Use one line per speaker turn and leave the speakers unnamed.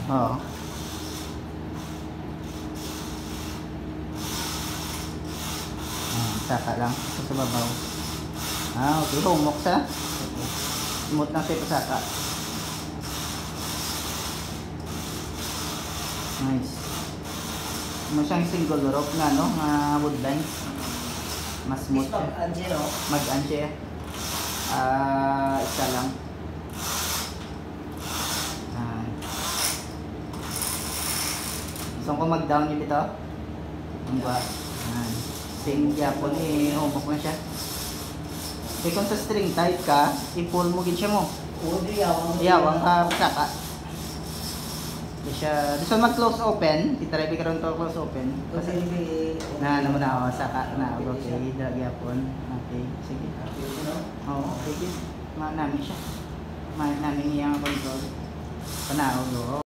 Oo. Saka lang. Ito sa babaw. Okay. Humok sa. Smooth lang siya ito saka. Nice. Mo siyang single rope na, no? Nga woodlines. Mas smooth. Mag-anje. Isa lang. Gusto ko mag-down yun dito. Ang ba? Same yapon eh. Humok na siya. Eh kung sa string tight ka, i-pull mo gid siya mo. Yawang ka saka. Di siya, gusto mag-close open, itry ka ron to close open. Kasi naman ako saka na okay, drag yapon. Okay, sige. Oo, okay. Namin siya. Namin yung control. Panahon.